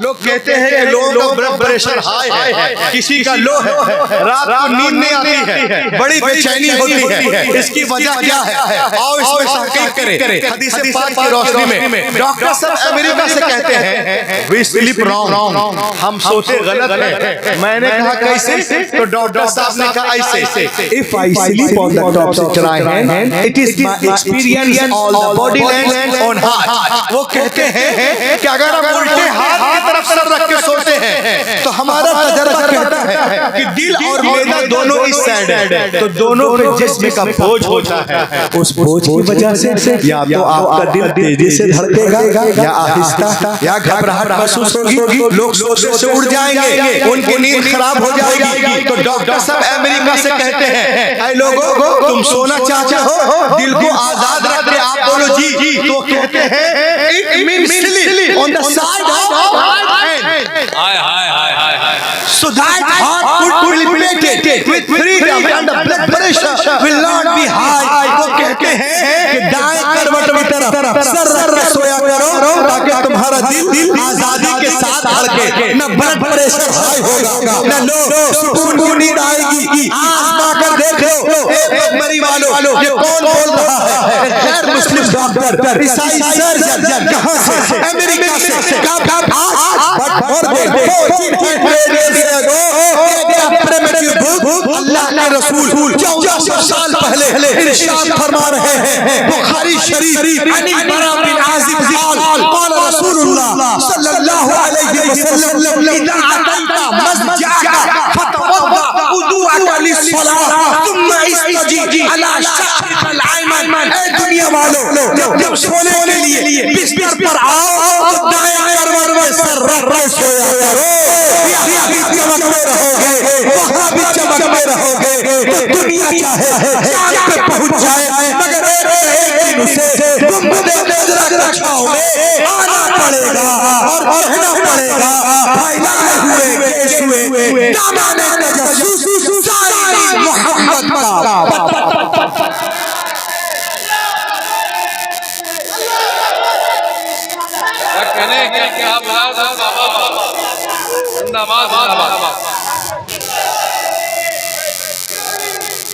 लोग कहते हैं कि लोगों का ब्लड प्रेशर हाई है, किसी का लो है, रात को नींद नहीं आती है, बड़ी बेचैनी होती है, इसकी वजह क्या है? आओ इसमें तहकीक करें। हदीस पाक की रोशनी में डॉक्टर साहब अमेरिका से कहते हैं वी स्लीप रॉन्ग, हम सोते गलत है। मैंने कहा कैसे? तो डॉक्टर साहब ने कहा ऐसे, if I sleep on the top से चढ़ाए हैं, it is my experience all the body land on heart. वो कहते हैं कि अगर हम उल्टे हाथ की तरफ सर रख के सोते हैं तो हमारा तजर्बा कहता है कि दिल और मैदा दोनों इस साइड है, तो दोनों पे जिस्म का बोझ होता है। उस बोझ की वजह से या तो आपका दिल तेजी से धड़केगा या आहिस्ता या घबराहट महसूस होगी, लोग सोते से उड़ जाएंगे, उनकी नींद खराब हो जाएगी। तो डॉक्टर साहब अमेरिका से कहते हैं ऐ लोगों तुम सोना चाहते हो, दिल को आजाद रखते, आप बोलो जी, तो कहते हैं it means sleep on the side of hand. So that heart will be elevated with freedom and the blood pressure will not be high। वो कहते हैं कि दाएं करवट की तरफ सर रख के सोया करो ताकि तुम्हारा दिल आजादी के साथ धड़के, न ब्लड प्रेशर हाई होगा, न लो सुकून की नींद आएगी। आजमा कर देख लो मरी वालों, ये कौन बोल रहा है? गैर मुस्लिम डॉक्टर, ईसाई सर्जन, कहां से? अमेरिका से। अल्लाह के रसूल 1400 साल पहले इरशाद फरमा रहे हैं, बुखारी शरीफ, अनी बरा बिन आजिब क़ाल रसूलुल्लाह सल्लल्लाहु अलैहि वसल्लम इदा अतैता मस्जिदा फतवद्दा वुदूअका लिस्सलाह थुम्मा इस्तजी अला शाक़िल अयमन। ए दुनिया वालों, जब सोने के लिए बिस्तर पर आओ तो दाएं करवट में सर रख के सोया करो, यहाँ भी चमकते रहोगे, वहाँ भी चमकते रहोगे। तो दुनिया चाहे चांद पे पहुंच जाए मगर एक दिन उसे गुंबद नजर रखाओगे, आना पड़ेगा और रहना पड़ेगा। फैलाए हुए केस हुए दामन तजस्सुस सारी मोहब्बत का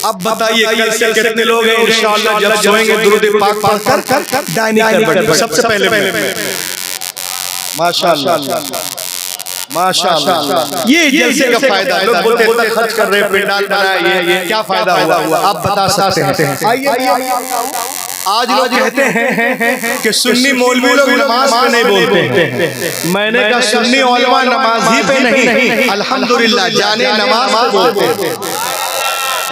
अब बताइए कैसे कितने लोग हैं इंशाअल्लाह जब सोएंगे दुरूद पाक पढ़कर दाहिनी करवट। सबसे पहले माशाअल्लाह माशाअल्लाह, ये जलसे का फायदा। लोग बोलते हैं इतना खर्च कर रहे हैं, पंडाल बनाया, ये क्या फायदा हुआ? आप बता सकते हैं? आइए आज लोग कहते हैं कि सुन्नी मौलवी लोग नमाज पे नहीं बोलते हैं। मैंने कहा सुन्नी उलमा नमाज ही पे नहीं, अल्हम्दुलिल्लाह जाने नमाज पे बोलते हैं,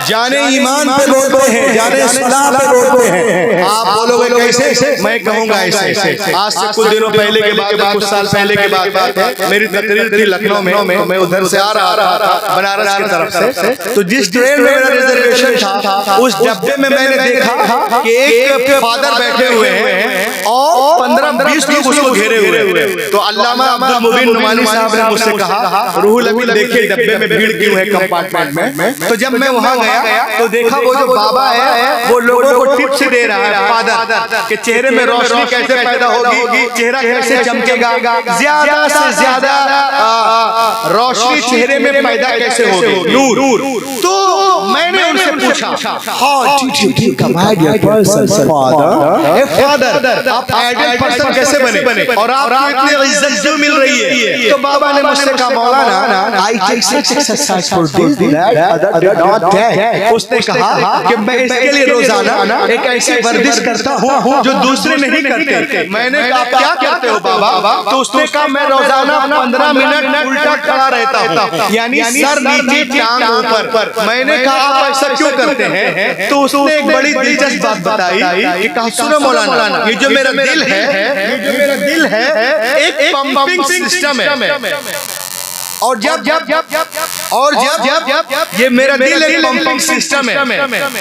जाने ईमान पे बोलते हैं, जाने सलाह पे बोलते हैं। आप बोलोगे कैसे? मैं कहूँगा ऐसे। आज से कुछ दिनों पहले के बाद, कुछ साल पहले के बाद है, मेरी तकरीर थी लखनऊ में, मैं उधर से आ रहा था बनारस की तरफ से, तो जिस ट्रेन में मेरा रिजर्वेशन था उस डब्बे में मैंने देखा कि एक फादर बैठे हुए हैं और 15-20 लोग उसको घेरे हुए। तो अल्लामा अब्दुल मुबीन नुमानी साहब ने मुझसे कहा रूहुल अमीन देखिए डब्बे में भीड़ क्यों है कंपार्टमेंट में। तो जब मैं वहाँ गया तो देखा वो जो बाबा है वो लोगों को टिप्स दे रहा है, फादर के चेहरे में रोशनी कैसे पैदा होगी, चेहरा कैसे चमकेगा, ज्यादा से ज्यादा रोशनी चेहरे में पैदा कैसे होगी, नूर। तो मैंने उनसे पूछा how did you command your person father, आप आइडियल पर्सन कैसे बने और आपको इतनी इज्जत क्यों मिल रही है? तो बाबा ने मुझसे कहा मौलाना I take such exercise for this that other not that. उसने कहा कि मैं इसके लिए रोजाना एक ऐसी वर्जिश करता हूँ जो दूसरे नहीं करते। मैंने कहा क्या करते हो बाबा? तो उसने कहा मैं रोजाना 15 मिनट उल्टा खड़ा रहता हूँ, यानी सर नीचे टांग ऊपर। मैंने कहा आप ऐसा क्यों करते हैं? तो उसने एक बड़ी दिलचस्प बात बताई कि कहा सुनो मौलाना, ये जो मेरा दिल है एक पंपिंग सिस्टम है, और जब ये मेरा दिल एक पंपिंग सिस्टम है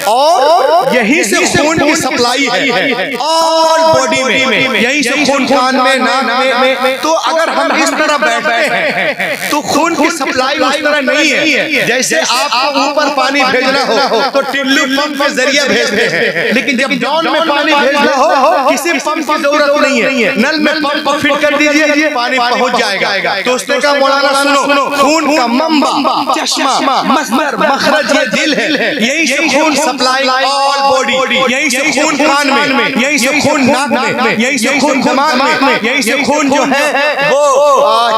और यहीं से खून की सप्लाई है ऑल बॉडी में, यहीं से खून कान में, नाक में। तो अगर हम इस तरह बैठते हैं तो खून की सप्लाई उस तरह नहीं है। जैसे आपको ऊपर पानी भेजना हो तो टिल्लू पंप के जरिए भेजते हैं, लेकिन जब डाउन में पानी भेजना हो किसी पंप की जरूरत नहीं है, नल में पंप फिट कर दीजिए, पानी पहुंच जाएगा। तो उसने कहा मौलाना सुनो, खून का मंबा, चश्मा, मस्दर, मखरज ये दिल है, यही से खून सप्लाई ऑल बॉडी, यही से खून कान में, यही से खून नाक में, यही से खून दिमाग में, यही से खून जो है वो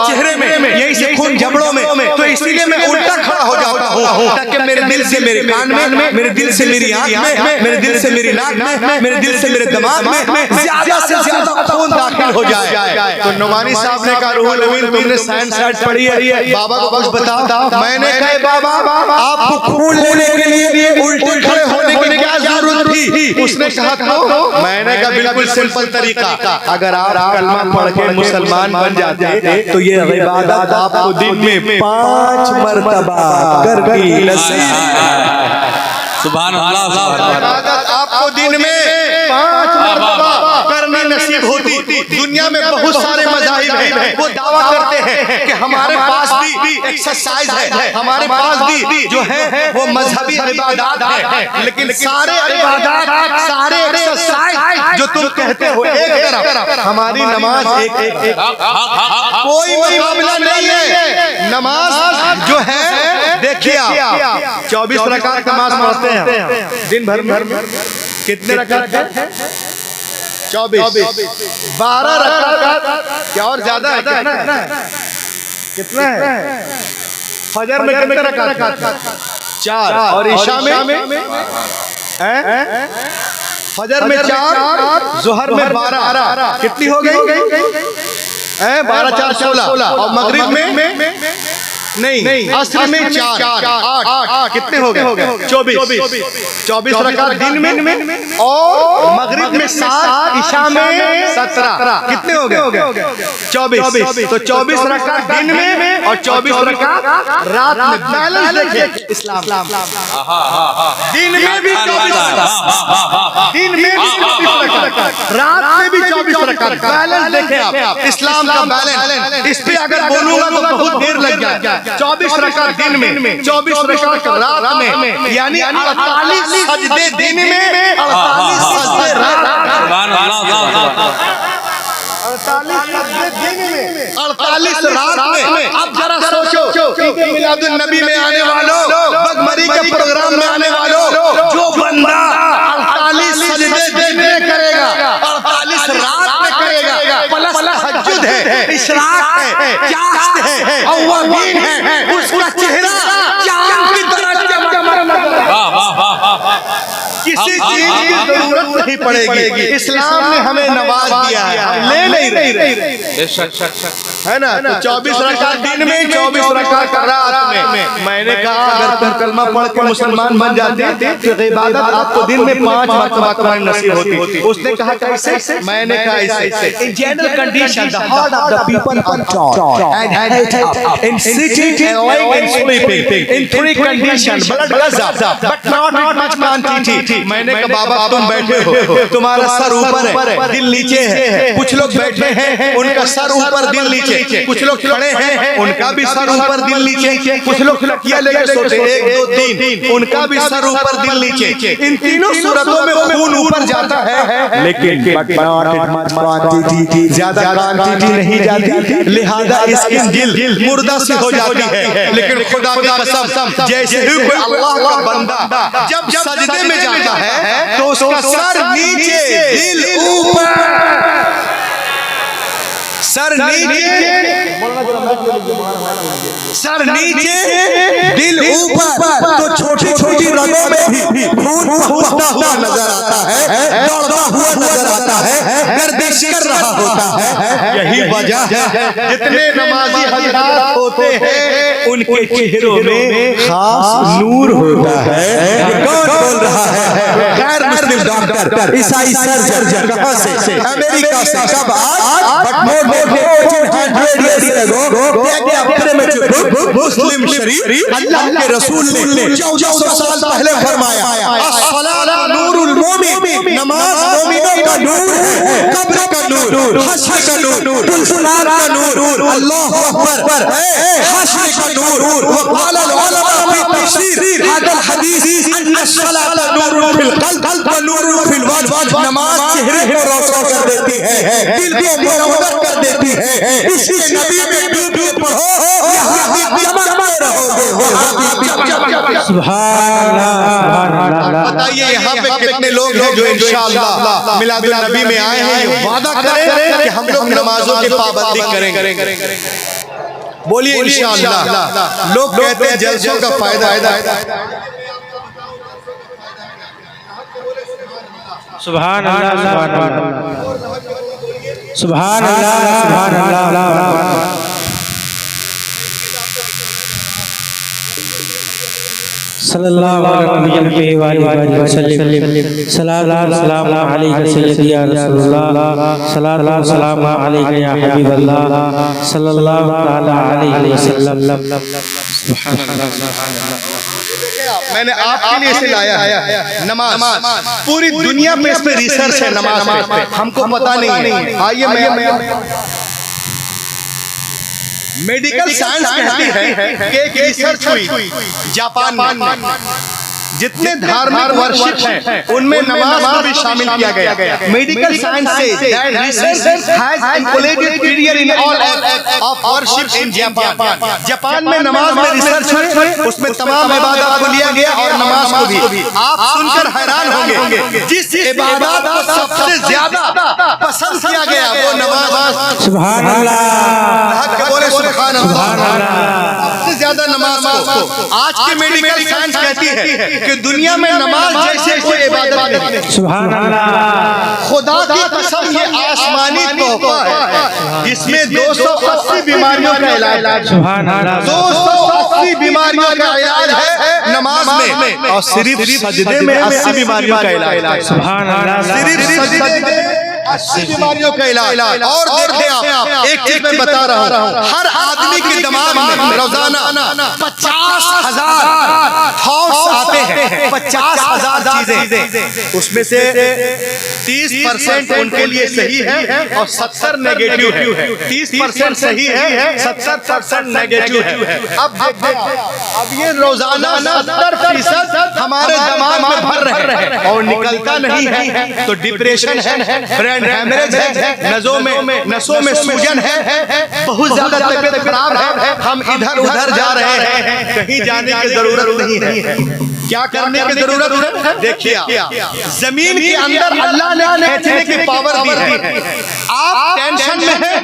चेहरे में, यही से खून जबड़ों में। तो इसीलिए मैं उल्टा खड़ा हो जाता हूँ ताकि मेरे दिल से मेरे कान में, मेरे दिल से मेरी आंख में, मेरे दिल से मेरी नाक में, मेरे दिल से मेरे दिमाग में ज्यादा से ज्यादा खून दाखिल हो जाए। तो नुमानी साहब ने कहा रूहुल अमीन तुमने साइंस साइड पढ़ी है, बाबा को बस बताओ। मैंने कहा बाबा आपको खून लेने के लिए उल्टे खड़े होने की क्या जरूरत थी? उसने कहा तो मैंने कहा बिल्कुल सिंपल तरीका, अगर आप कलमा पढ़ के मुसलमान बन जाते तो ये इबादत आपको दिन में 5 मरतबा करनी नसीब। सुभान अल्लाह। इबादत आपको दिन में 5 मरतबा करनी नसीब होती। दुनिया में बहुत सारे मज़ाहिब हैं, वो दावा करते हैं कि हमारे पास भी एक्सरसाइज है, हमारे पास भी जो है वो मजहबी इबादत है, लेकिन सारे इबादत, सारे एक्सरसाइज जो तुम कहते हो एक तरफ, हमारी नमाज एक कोई मुकाबला नहीं है। नमाज जो है देखिए आप 24 रकात नमाज पढ़ते हैं दिन भर में, कितने रकात है? 24। 12 रकात क्या और ज्यादा है? कितना है? फजर में कितने रकात? 4। और ईशा में फजर में 4, जोहर में 12, कितनी हो गई? 12 4 16। और मगरिब में नहीं, असर में 4 8 कितने हो गए? 24 रकात दिन में, और मगरिब में 7, इशा में 17, कितने हो गए? 24। तो 24 रकात दिन में और 24 रकात रात में। बैलेंस देखिए इस्लाम, दिन में भी 24 रकात, दिन में भी 24 रकात, रात में भी 24 रकात। बैलेंस देखें आप, इस्लाम का बैलेंस। इस पे अगर बोलूंगा तो बहुत देर लग जाएगा। 24 रकात दिन में, 24 रकात रात में, यानी 48 सजदे दिन में, 48 सजदे रात में। सुभान अल्लाह। 48 दिन में, 48 रात में। अब जरा सोचो, मिलादुन नबी में आने वालों, बगमरी के प्रोग्राम में आने वालों, जो बंदा 48 सजदे दिन में करेगा, 48 रात में करेगा, प्लस तहज्जुद है, इशराक है, चाश्त है, अव्वाबीन है, उसका चेहरा चांद की तरह किसी चीज की जरूरत नहीं पड़ेगी। इस्लाम ने हमें नवाज दिया है, हम ले नहीं रहे, है ना? तो 24 रकात दिन में, 24 रकात रात में। मैंने कहा अगर तुम कलमा पढ़ के मुसलमान बन जाते तो इबादत आपको दिन में 5 मरतबा तुम्हारी नसीब होती। उसने कहा कैसे? मैंने कहा ऐसे, in general condition the heart of the people are charge and hate in sitting and lying and sleeping in 3 condition blood goes up but not much quantity. मैंने कहा बाबा तुम बैठे हो, तुम्हारा सर ऊपर है, दिल नीचे है। कुछ लोग बैठे हैं, उनका सर ऊपर दिल नीचे। कुछ लोग खड़े हैं, उनका भी सर ऊपर दिल नीचे। कुछ लोग तकिया लेके सोते 1 2 3, उनका भी सर ऊपर दिल नीचे। इन तीनों सूरतों में खून ऊपर जाता है, लेकिन ज्यादा क्वांटिटी नहीं जाती, लिहाजा इसकी दिल मुर्दा सी हो जाती है। लेकिन खुदा की कसम, जैसे ही कोई अल्लाह का बंदा जब सजदे में जाता है तो उसका सर नीचे दिल ऊपर, सर नीचे दिल ऊपर। तो छोटी छोटी रगों में भी खून बहता हुआ नजर आता है, दौड़ता हुआ नजर आता है, गर्दिश कर रहा होता है। यही वजह है जितने नमाजी हजरात होते हैं उनके चेहरों में खास नूर होता है। कौन बोल रहा है? गैर मुस्लिम डॉक्टर, ईसाई सर्जन, कहां से? अमेरिका से। कब? आज मुस्लिम शरीफ अल्लाह के रसूल ने 1400 साल पहले फरमाया, अस्सलातु नूरुल मोमिन, नमाज मोमिनों का नूर है, कब्र का नूर नूर, हश्र का नूर, पुलसुलार का नूर, अल्लाह अकबर, हश्र का नूर, वक़ाल उलमा फी तफसीर हादल हदीस अन्न सलात नूरुन फिल क़ल्ब व नूरुन फिल वजह। नमाज चेहरे को रोशन कर देती है, दिल को मुनव्वर कर देती है। इसी नबी में डूब पढ़ो, यहाँ भी चमकते रहोगे, वहाँ भी चमकते। सुभान अल्लाह। बताइए यहाँ पे कितने लोग हैं जो इंशाअल्लाह मिलादुन नबी में आए हैं, ये वादा करें कि हम लोग नमाजों की पाबंदी करेंगे। बोलिए इंशाअल्लाह। लोग कहते हैं जलसों का फायदा। सुभान अल्लाह, सुभान अल्लाह, सुभान अल्लाह, सुभान अल्लाह। सल्लल्लाहु अलैहि वसल्लम, सलात सलाम अलैका सय्यदी या रसूलल्लाह, सलात सलाम अलैका या हबीबल्लाह, सल्लल्लाहु तआला अलैहि वसल्लम। सुभान अल्लाह। मैंने आपके लिए इसे लाया है। नमाज पूरी दुनिया में इस पे रिसर्च है, नमाज पे हमको पता नहीं है। आइए मैं मेडिकल साइंस कहती है कि एक रिसर्च हुई जापान में, जितने धार्मिक वर्शिप हैं उनमें नमाज को भी शामिल किया गया। मेडिकल साइंस से research has included period in all act of worship in Japan. Japan में नमाज में रिसर्च है, उसमें तमाम इबादत को लिया गया और नमाज को भी। आप सुनकर हैरान होंगे, जिस इबादत को सबसे ज्यादा पसंद किया गया वो नमाज। सुभान अल्लाह, बोले सुभान अल्लाह। सबसे ज्यादा नमाज को आज की मेडिकल साइंस कहती है कि दुनिया में नमाज जैसे कोई इबादत नहीं। सुभान अल्लाह। खुदा की कसम, ये आसमानी तोहफा है, इसमें 280 बीमारियों का इलाज है। सुभान अल्लाह। 280 बीमारियों का इलाज है नमाज में, और सिर्फ सजदे में 80 बीमारियों का इलाज है। सुभान अल्लाह। सिर्फ सजदे में 80 बीमारियों का इलाज। और देखते आप, एक चीज मैं बता रहा हूँ, हर आदमी के दिमाग में रोजाना 50,000 थॉट्स आते हैं, 50,000 चीजें। उसमें से 30% उनके लिए सही है और 70 नेगेटिव है। 30% सही है, 70% नेगेटिव है। अब ये रोजाना 70% हमारे दिमाग में भर रहे हैं और निकलता नहीं है, तो डिप्रेशन है, ब्रेन हैमरेज है, नसों में सूजन है, बहुत ज्यादा तबीयत खराब है, हम इधर उधर जा रहे हैं। कहीं जाने की जरूरत नहीं है। क्या करने की जरूरत है? देखिए, जमीन के अंदर अल्लाह ने खींचने की पावर दी है। आप टेंशन में हैं,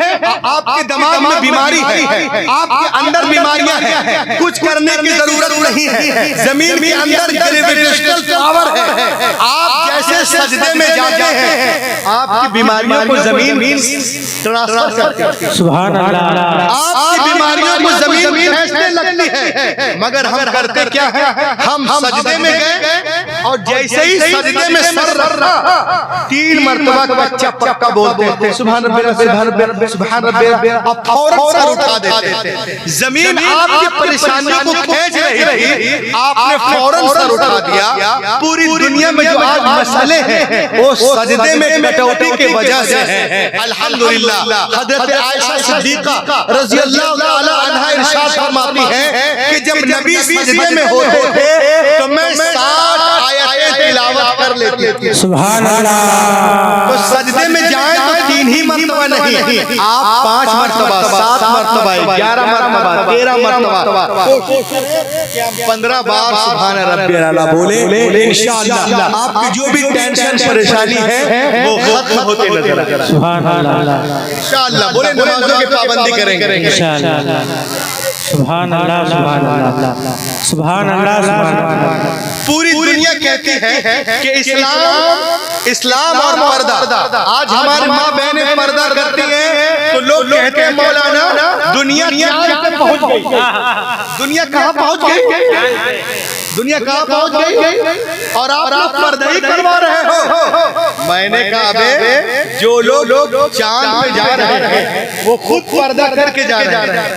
आपके दिमाग में बीमारी है, आपके अंदर बीमारियां हैं, कुछ करने की जरूरत नहीं है। जमीन के अंदर ग्रेविटेशनल पावर है। आप जैसे सजदे में जाते हैं, आपकी बीमारियों को जमीन ट्रांसफर करती है। सुभान अल्लाह। आपकी बीमारियों को जमीन खींचने लगती है, मगर हम करते क्या है? हम सजदे में गए और जैसे ही सजदे में सर रखा, 3 मरतबा कच्चा पक्का बोलते थे, सुभान रब्बिल, सुभान रब्बिल, अब फौरन सर उठा देते। जमीन आपकी परेशानियों को खींच रही थी, आपने फौरन सर उठा दिया। पूरी दुनिया में जो आज मसले हैं वो सजदे में कटौती की वजह से है। अल्हम्दुलिल्लाह। हजरत आयशा सिद्दीका रज़ियल्लाहु ताला अन्हा इरशाद फरमाती हैं कि जब नबी सजदे में होते थे तो मैं 60 आयतें तिलावत कर लेती थी। सुभान अल्लाह। तो सजदे में जाए तो 3 ही मरतबा नहीं, आप 5 मरतबा, 7 मरतबा, 11 मरतबा, 13 मरतबा, 15 बार सुभान रब्बिल आला बोले, इंशाअल्लाह आपकी जो भी टेंशन परेशानी है वो खत्म होते नजर आएगा। सुभान अल्लाह। इंशाअल्लाह बोले, नमाजों की पाबंदी करेंगे इंशाअल्लाह। सुभान अल्लाह, सुभान अल्लाह, सुभान अल्लाह, सुभान अल्लाह। पूरी दुनिया कहती है कि इस्लाम और पर्दा। आज हमारी माँ बहनें पर्दा करती हैं तो लोग कहते हैं मौलाना दुनिया चांद पे पहुंच गई। दुनिया कहाँ पहुंच गई? दुनिया कहाँ पहुंच गई और आप लोग पर्दा ही करवा रहे हो। मैंने कहा बे, जो लोग चांद पे जा रहे हैं वो खुद पर्दा करके जा रहे हैं।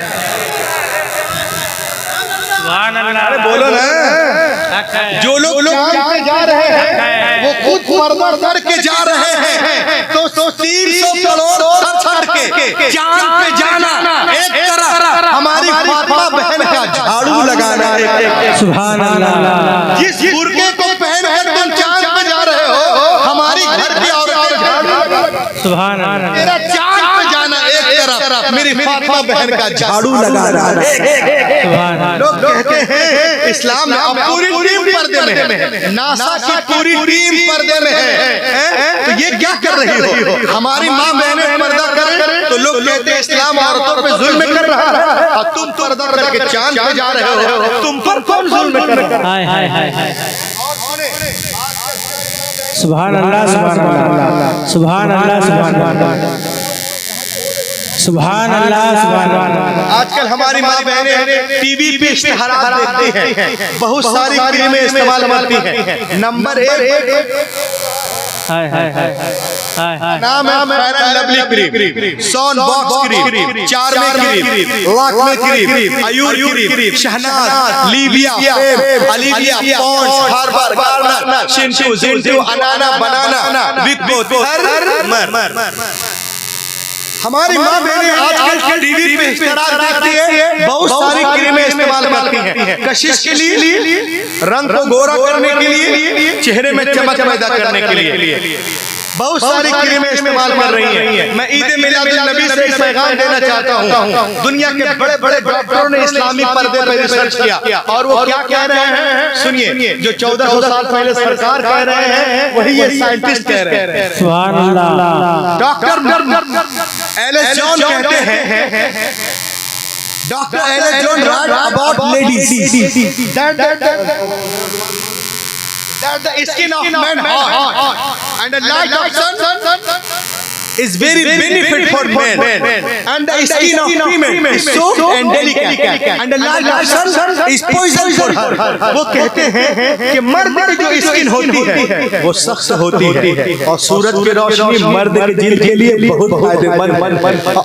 सुभान अल्लाह। बोलो ना। जो लोग चांद पे जा रहे हैं वो खुद पर्दा करके जा रहे हैं, तो 300 करोड़ छड़ के चांद पे जाना एक तरफ, हमारी फातिमा बहन का झाड़ू लगाना एक। सुभान अल्लाह। जिस बुर्के को पहन कर तुम चांद पे जा रहे हो, हमारी घर की औरतें झाड़ू लगाना। सुभान अल्लाह। मेरा चांद पे जाना एक तरफ, मेरी फातिमा बहन का झाड़ू लगाना एक। लोग कहते हैं इस्लाम में अब पूरी टीम पर्दे में है, नासा की पूरी टीम पर्दे में है, तो ये क्या कर रही हो? हमारी माँ बहनें पर्दा करें तो लोग कहते हैं इस्लाम औरतों पे जुल्म कर रहा है, और तुम पर्दा करके चांद पे जा रहे हो, तुम पर कौन जुल्म कर रहा है? हाय हाय हाय। सुभान अल्लाह, सुभान अल्लाह, सुभान अल्लाह, सुभान अल्लाह, सुभान अल्लाह, सुभान अल्लाह। आजकल हमारी माँ बहनें टीवी पे इश्तिहारात देखती हैं, बहुत सारी क्रीमें इस्तेमाल करती हैं। Number 1 hi hi hi hi. नाम है फेयर एंड लवली क्रीम, सॉन बॉक्स क्रीम, चार्मे cream, Lakme cream, Ayur cream, Shahnaz, लिविया, अलिविया, पॉन्ड्स, हार्बर, गार्नियर, शिंटू, जिंटू, अनाना, बनाना, विको, मर। हमारी माँ बहनें आजकल टीवी पे इश्तिहार देखती है, बहुत सारी क्रीमें इस्तेमाल करती हैं, कशिश के लिए, रंग को गोरा करने के लिए, चेहरे में चमक पैदा करने के लिए बहुत सारी क्रीमें इस्तेमाल कर रही हैं। मैं ईद मिलादुन नबी से एक पैगाम देना चाहता हूँ। दुनिया के बड़े बड़े डॉक्टरों ने इस्लामी पर्दे पर रिसर्च किया, और वो क्या कह रहे हैं सुनिए, जो 1400 साल पहले सरकार कह रहे हैं वही ये साइंटिस्ट कह रहे हैं। सुभान अल्लाह। डॉक्टर एलेस जॉन कहते हैं, doctor एलेस John Wright about ladies that the skin of men hot and the light of sun is very benefit for men, and the skin of female is soft and delicate and the light of sun is poison for her। वो कहते हैं कि मर्द की जो skin होती है वो सख्त होती है, और सूरज की रोशनी मर्द के दिल के लिए बहुत फायदेमंद,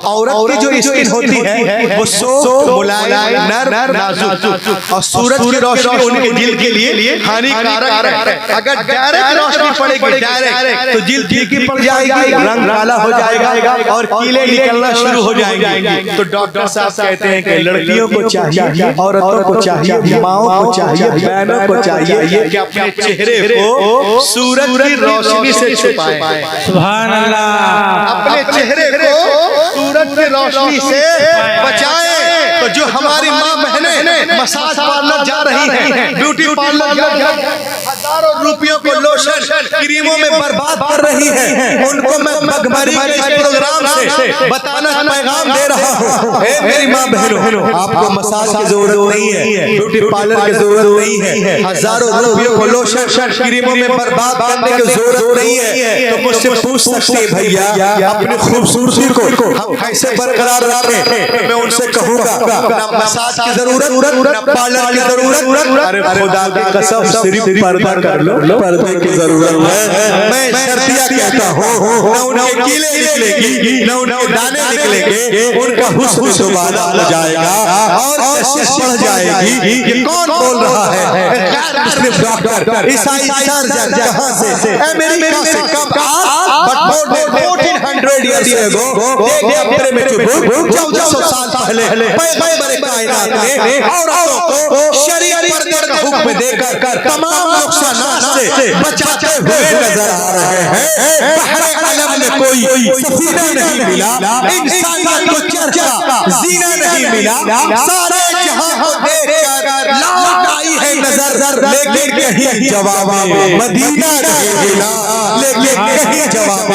और औरत की जो स्किन होती है वो सॉफ्ट, मुलायम, नर्म, नाजुक, और सूरज की रोशनी उनके दिल के लिए हानिकारक है। अगर डायरेक्ट रोशनी पड़ेगी डायरेक्ट तो दिल फीकी पड़ जाएगी, रंग काला हो जाएगा और कीले निकलना शुरू हो जाएंगे। तो डॉक्टर साहब कहते हैं कि लड़कियों को चाहिए, औरतों को चाहिए, माओं को चाहिए, बहनों को चाहिए कि अपने चेहरे को सूरज की रोशनी से छुपाएं। सुभान अल्लाह। अपने चेहरे को सूरज की रोशनी से बचाएं। तो जो हमारी माँ बहनें मसाज पार्लर जा रही हैं, ब्यूटी पार्लर जा रही हैं, हजारों रुपयों को लोशन क्रीमों में बर्बाद कर रही हैं, उनको मैं भगभरी के इस प्रोग्राम से बताना पैगाम दे रहा हूँ। मेरी माँ बहनों, आपको मसाज की जरूरत नहीं है, ब्यूटी पार्लर की जरूरत नहीं है, हजारों रुपयों को लोशन क्रीमों में बर्बाद करने की जरूरत नहीं है। तो मुझसे पूछ सकते हैं भैया अपनी खूबसूरती को हम कैसे बरकरार रखें? मैं उनसे कहूँगा ना मसाज की जरूरत, ना पार्लर की जरूरत, अरे खुदा की कसम सिर्फ पर्दा कर लो, पर्दे की जरूरत है। मैं शर्तिया कहता हूँ, ना उनके कीले निकलेगी, ना उनके दाने निकलेंगे, उनका हुस्न दोबारा हो जाएगा और कशिश बढ़ जाएगी। ये कौन बोल रहा है? मुस्लिम डॉक्टर, ईसाई सर्जन, कहाँ से? अमेरिका से। कब? But more than 1400 years ago, देखिए में 1400 साल पहले पैगंबर कायनात ने औरतों को शरीयत पर्दे का हुक्म देकर तमाम नुकसानात से बचाते हुए नजर आ रहे हैं। बहरे आलम में कोई सफीना नहीं मिला, इंसानियत को चर्चा जीना नहीं मिला, सारे जहां को देखकर लौट आई है नजर, लेकिन कहीं जवाब मदीना नहीं मिला, लेकिन कहीं जवाब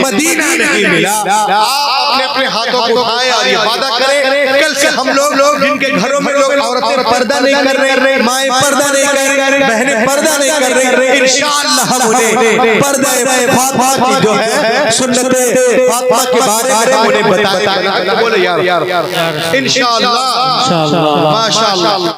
मदीना नहीं मिला। आपने अपने हाथों को उठाए और ये वादा करें कल से हम लोग जिनके घरों में लोग औरतें पर्दा नहीं कर रहे, माएं पर्दा नहीं कर रही, बहनें पर्दा नहीं कर रही, इंशाअल्लाह हम उन्हें पर्दे फातिमा की जो है सुन्नते फातिमा के बारे में उन्हें बताएंगे। बोले यार इंशाअल्लाह, माशाअल्लाह।